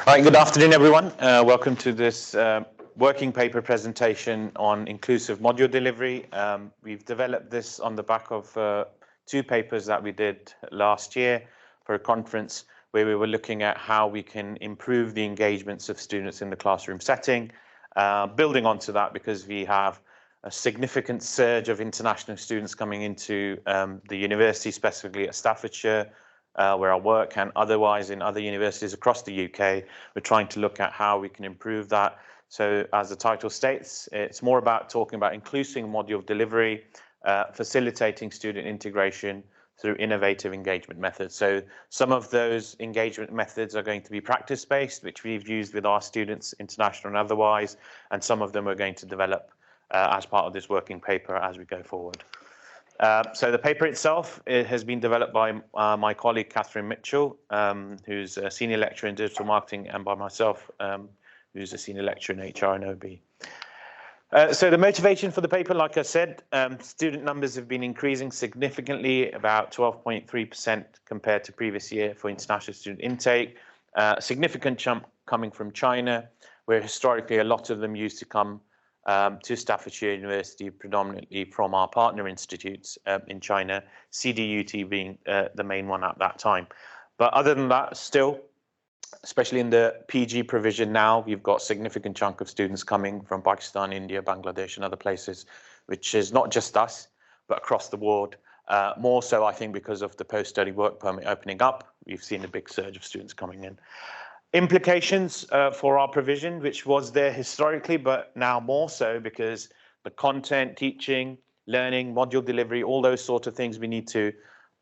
All right, good afternoon, everyone. Welcome to this working paper presentation on inclusive module delivery. We've developed this on the back of two papers that we did last year for a conference where we were looking at how we can improve the engagements of students in the classroom setting. Building onto that, because we have a significant surge of international students coming into the university, specifically at Staffordshire, where I work, and otherwise in other universities across the UK. We're trying to look at how we can improve that. So as the title states, it's more about talking about inclusive module delivery, facilitating student integration through innovative engagement methods. So some of those engagement methods are going to be practice-based, which we've used with our students, international and otherwise, and some of them we're going to develop as part of this working paper as we go forward. So the paper itself, it has been developed by my colleague Catherine Mitchell, who's a senior lecturer in digital marketing, and by myself, who's a senior lecturer in HR and OB. So the motivation for the paper, like I said, student numbers have been increasing significantly, about 12.3% compared to previous year for international student intake. Significant jump coming from China, where historically a lot of them used to come to Staffordshire University, predominantly from our partner institutes in China, CDUT being the main one at that time. But other than that, still, especially in the PG provision now, we've got a significant chunk of students coming from Pakistan, India, Bangladesh, and other places, which is not just us, but across the board. More so, I think, because of the post-study work permit opening up, we've seen a big surge of students coming in. Implications for our provision, which was there historically, but now more so because the content, teaching, learning, module delivery, all those sort of things, we need to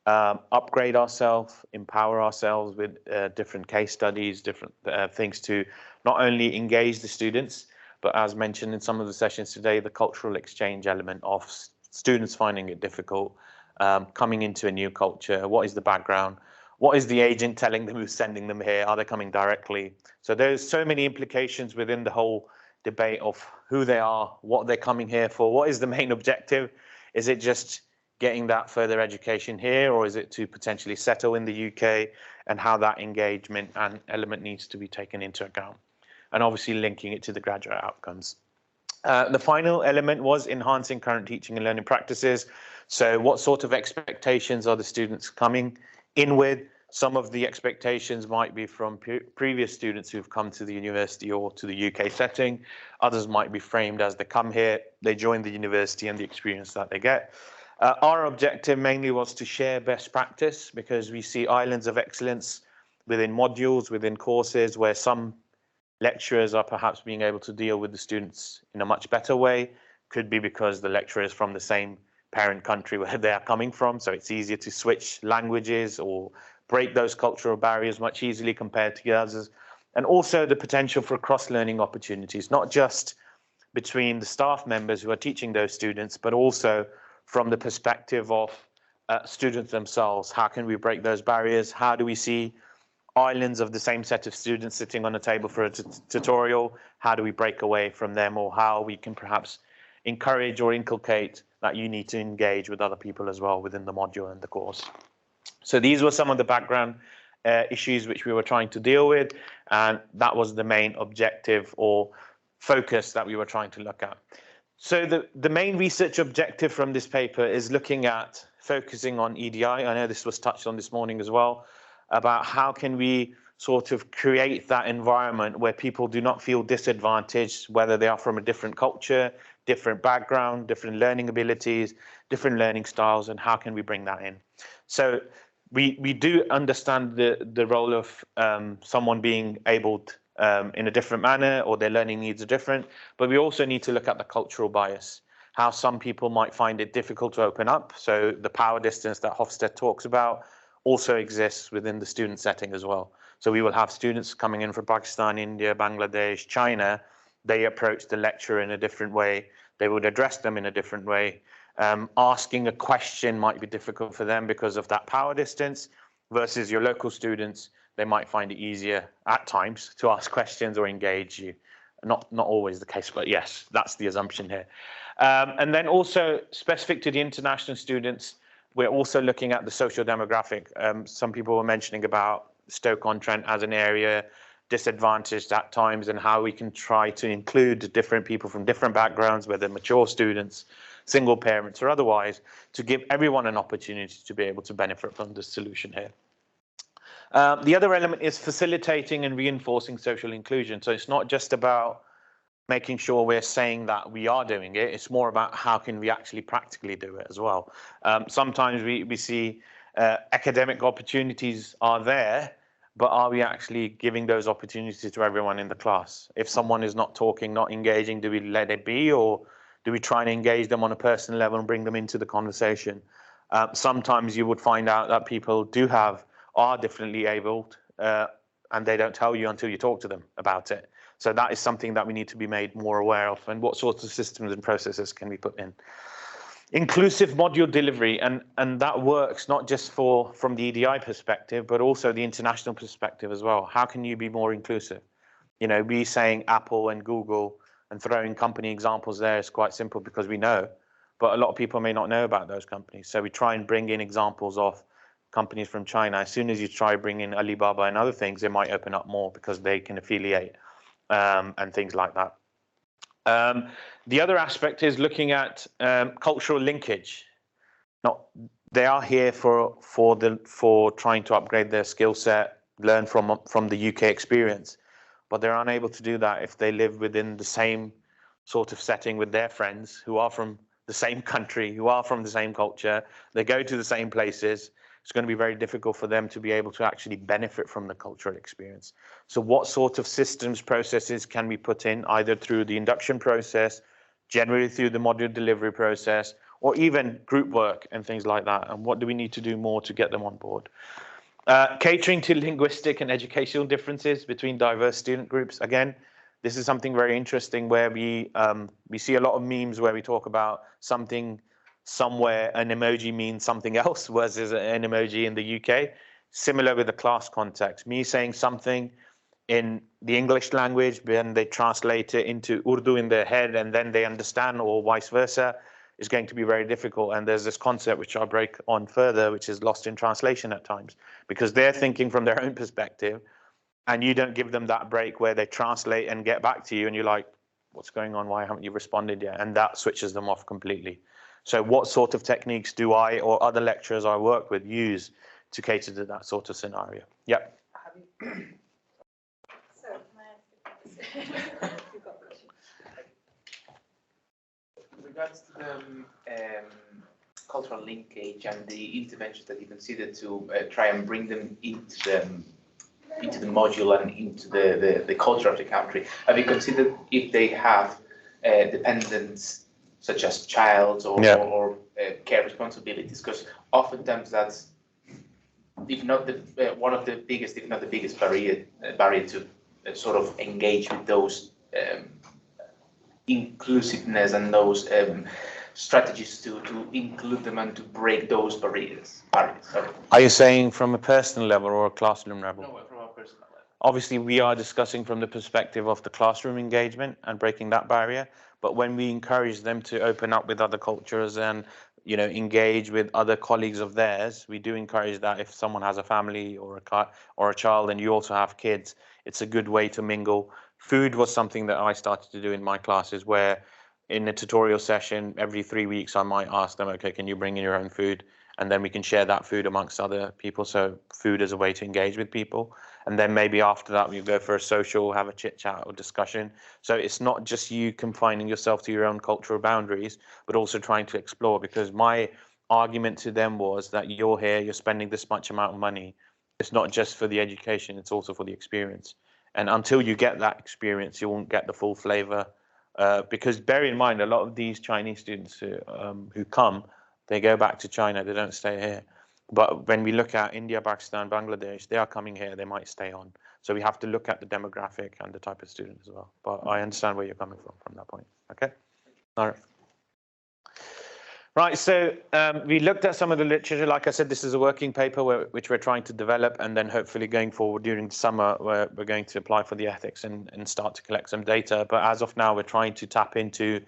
upgrade ourselves, empower ourselves with different case studies, different things to not only engage the students, but as mentioned in some of the sessions today, the cultural exchange element of students finding it difficult, coming into a new culture. What is the background? What is the agent telling them who's sending them here? Are they coming directly? So there's so many implications within the whole debate of who they are, what they're coming here for. What is the main objective? Is it just getting that further education here, or is it to potentially settle in the UK, and how that engagement and element needs to be taken into account? And obviously linking it to the graduate outcomes. The final element was enhancing current teaching and learning practices. So what sort of expectations are the students coming in with? Some of the expectations might be from previous students who've come to the university or to the UK setting. Others might be framed as they come here, they join the university, and the experience that they get. Our objective mainly was to share best practice, because we see islands of excellence within modules, within courses, where some lecturers are perhaps being able to deal with the students in a much better way. Could be because the lecturer is from the same parent country where they are coming from, so it's easier to switch languages or break those cultural barriers much easily compared to others. And also the potential for cross-learning opportunities, not just between the staff members who are teaching those students, but also from the perspective of students themselves. How can we break those barriers? How do we see islands of the same set of students sitting on a table for a tutorial? How do we break away from them, or how we can perhaps encourage or inculcate that you need to engage with other people as well within the module and the course? So these were some of the background issues which we were trying to deal with, and that was the main objective or focus that we were trying to look at. So the main research objective from this paper is looking at focusing on EDI. I know this was touched on this morning as well, about how can we sort of create that environment where people do not feel disadvantaged, whether they are from a different culture, different background, different learning abilities, different learning styles, and how can we bring that in? So we do understand the role of someone being abled in a different manner, or their learning needs are different, but we also need to look at the cultural bias, how some people might find it difficult to open up. So the power distance that Hofstede talks about also exists within the student setting as well. So we will have students coming in from Pakistan, India, Bangladesh, China. They approach the lecturer in a different way. They would address them in a different way. Asking a question might be difficult for them because of that power distance, versus your local students. They might find it easier at times to ask questions or engage you. Not always the case, but yes, that's the assumption here. And then also specific to the international students, we're also looking at the social demographic. Some people were mentioning about Stoke-on-Trent as an area disadvantaged at times, and how we can try to include different people from different backgrounds, whether mature students, single parents, or otherwise, to give everyone an opportunity to be able to benefit from the solution here. The other element is facilitating and reinforcing social inclusion. So it's not just about making sure we're saying that we are doing it. It's more about how can we actually practically do it as well. Sometimes we see academic opportunities are there, but are we actually giving those opportunities to everyone in the class? If someone is not talking, not engaging, do we let it be, or do we try and engage them on a personal level and bring them into the conversation? Sometimes you would find out that people are differently abled, and they don't tell you until you talk to them about it. So that is something that we need to be made more aware of, and what sorts of systems and processes can we put in. Inclusive module delivery, and that works not just from the EDI perspective, but also the international perspective as well. How can you be more inclusive? We saying Apple and Google and throwing company examples there is quite simple because we know, but a lot of people may not know about those companies. So we try and bring in examples of companies from China. As soon as you try bringing Alibaba and other things, it might open up more because they can affiliate and things like that. The other aspect is looking at cultural linkage. They are here for trying to upgrade their skill set, learn from the UK experience, but they're unable to do that if they live within the same sort of setting with their friends who are from the same country, who are from the same culture. They go to the same places. It's going to be very difficult for them to be able to actually benefit from the cultural experience. So what sort of systems, processes can we put in, either through the induction process, generally through the module delivery process, or even group work and things like that? And what do we need to do more to get them on board? Catering to linguistic and educational differences between diverse student groups. Again, this is something very interesting where we see a lot of memes where we talk about something somewhere, an emoji means something else versus an emoji in the UK. Similar with the class context. Me saying something in the English language, then they translate it into Urdu in their head and then they understand, or vice versa, is going to be very difficult. And there's this concept which I'll break on further, which is lost in translation at times, because they're thinking from their own perspective and you don't give them that break where they translate and get back to you and you're like, what's going on? Why haven't you responded yet? And that switches them off completely. So what sort of techniques do I or other lecturers I work with use to cater to that sort of scenario? Yep. So, can I ask you've got a question? With regards to the cultural linkage and the interventions that you consider to try and bring them into the module and into the culture of the country, have you considered if they have dependents such as child or care responsibilities? Because oftentimes that's, if not one of the biggest, if not the biggest barrier to sort of engage with those inclusiveness and those strategies to include them and to break those barriers. Sorry. Are you saying from a personal level or a classroom level? No, from a personal level. Obviously, we are discussing from the perspective of the classroom engagement and breaking that barrier. But when we encourage them to open up with other cultures and engage with other colleagues of theirs, we do encourage that. If someone has a family or a child and you also have kids, it's a good way to mingle. Food was something that I started to do in my classes, where in a tutorial session every 3 weeks I might ask them, okay, can you bring in your own food? And then we can share that food amongst other people. So food is a way to engage with people. And then maybe after that, we go for a social, have a chit chat or discussion. So it's not just you confining yourself to your own cultural boundaries, but also trying to explore. Because my argument to them was that you're here, you're spending this much amount of money. It's not just for the education, it's also for the experience. And until you get that experience, you won't get the full flavor. Because bear in mind, a lot of these Chinese students who come, they go back to China, they don't stay here. But when we look at India, Pakistan, Bangladesh, they are coming here, they might stay on. So we have to look at the demographic and the type of student as well. But I understand where you're coming from that point. Okay? All right. Right, so we looked at some of the literature. Like I said, this is a working paper which we're trying to develop, and then hopefully going forward during the summer, we're going to apply for the ethics and start to collect some data. But as of now, we're trying to tap into,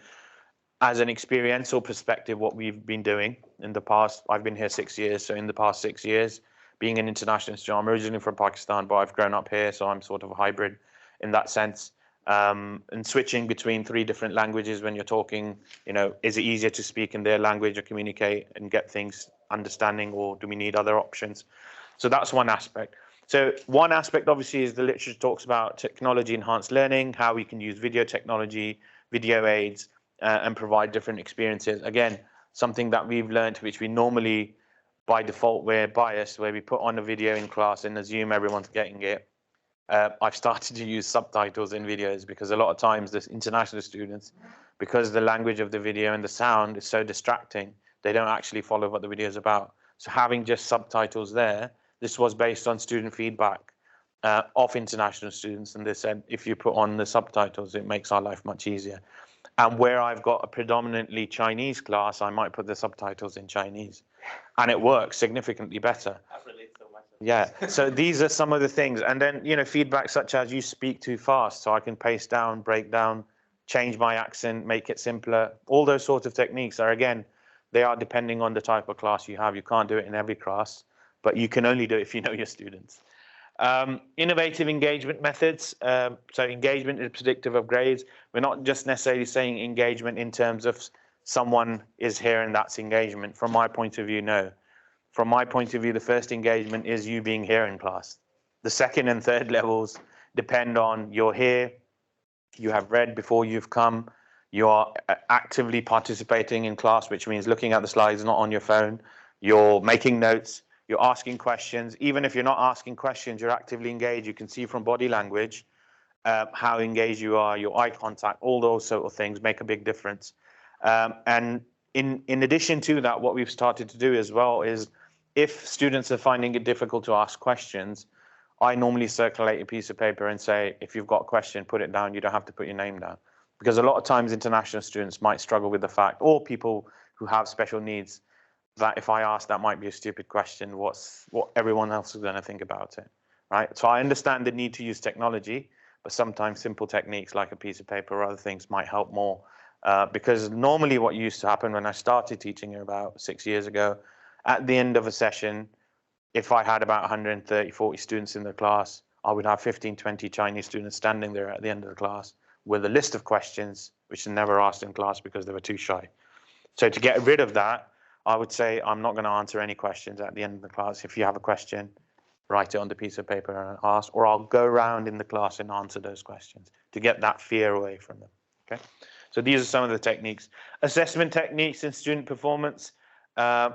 as an experiential perspective, what we've been doing in the past. I've been here 6 years, so in the past 6 years, being an international student. I'm originally from Pakistan, but I've grown up here, so I'm sort of a hybrid in that sense. And switching between 3 different languages when you're talking, is it easier to speak in their language or communicate and get things understanding, or do we need other options? So that's one aspect. So one aspect obviously is the literature talks about technology enhanced learning, how we can use video technology, video aids, and provide different experiences. Again, something that we've learned, which we normally by default we're biased, where we put on a video in class and assume everyone's getting it. I've started to use subtitles in videos, because a lot of times the international students, because the language of the video and the sound is so distracting, they don't actually follow what the video is about. So having just subtitles there, this was based on student feedback of international students, and they said if you put on the subtitles, it makes our life much easier. And where I've got a predominantly Chinese class, I might put the subtitles in Chinese, and it works significantly better. Yeah, so these are some of the things. And then, feedback such as you speak too fast, so I can pace down, break down, change my accent, make it simpler. All those sorts of techniques are, again, they are depending on the type of class you have. You can't do it in every class, but you can only do it if you know your students. Innovative engagement methods. So engagement is predictive of grades. We're not just necessarily saying engagement in terms of someone is here and that's engagement. From my point of view, no. From my point of view, the first engagement is you being here in class. The second and third levels depend on you're here, you have read before you've come, you are actively participating in class, which means looking at the slides, not on your phone, you're making notes, you're asking questions. Even if you're not asking questions, you're actively engaged. You can see from body language how engaged you are, your eye contact, all those sort of things make a big difference. And in addition to that, what we've started to do as well is, if students are finding it difficult to ask questions, I normally circulate a piece of paper and say, if you've got a question, put it down. You don't have to put your name down. Because a lot of times international students might struggle with the fact, or people who have special needs, that if I ask, that might be a stupid question. What everyone else is going to think about it, right? So I understand the need to use technology, but sometimes simple techniques like a piece of paper or other things might help more. Because normally what used to happen when I started teaching about 6 years ago, at the end of a session, if I had about 130, 40 students in the class, I would have 15, 20 Chinese students standing there at the end of the class with a list of questions, which are never asked in class because they were too shy. So to get rid of that, I would say I'm not going to answer any questions at the end of the class. If you have a question, write it on the piece of paper and ask, or I'll go around in the class and answer those questions to get that fear away from them. Okay. So these are some of the techniques. Assessment techniques in student performance.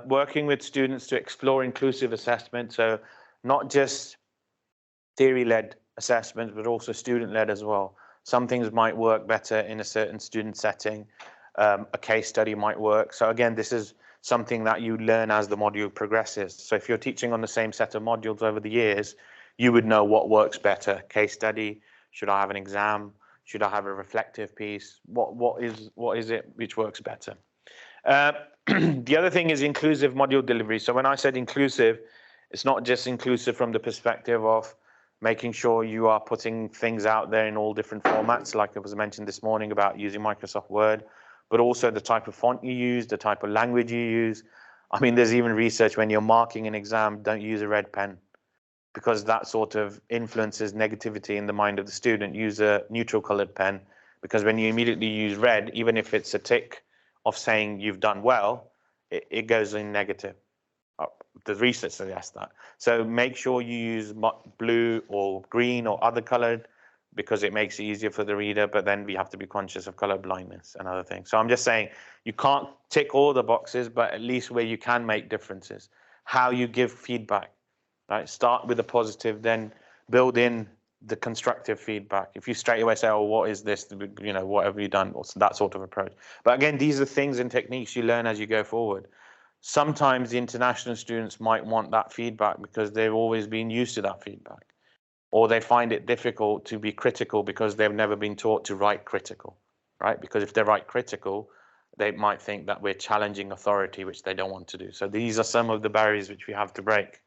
Working with students to explore inclusive assessment, so not just theory-led assessment, but also student-led as well. Some things might work better in a certain student setting. A case study might work. So again, this is something that you learn as the module progresses. So if you're teaching on the same set of modules over the years, you would know what works better. Case study, should I have an exam? Should I have a reflective piece? What is it which works better? The other thing is inclusive module delivery. So when I said inclusive, it's not just inclusive from the perspective of making sure you are putting things out there in all different formats, like it was mentioned this morning about using Microsoft Word, but also the type of font you use, the type of language you use. I mean, there's even research when you're marking an exam, don't use a red pen, because that sort of influences negativity in the mind of the student. Use a neutral colored pen, because when you immediately use red, even if it's a tick of saying you've done well, it goes in negative. The research suggests that. So make sure you use blue or green or other colored, because it makes it easier for the reader, but then we have to be conscious of color blindness and other things. So I'm just saying you can't tick all the boxes, but at least where you can make differences. How you give feedback, right? Start with the positive, then build in the constructive feedback. If you straight away say, oh, what is this? What have you done? Or that sort of approach. But again, these are things and techniques you learn as you go forward. Sometimes the international students might want that feedback because they've always been used to that feedback. Or they find it difficult to be critical because they've never been taught to write critical, right? Because if they write critical, they might think that we're challenging authority, which they don't want to do. So these are some of the barriers which we have to break.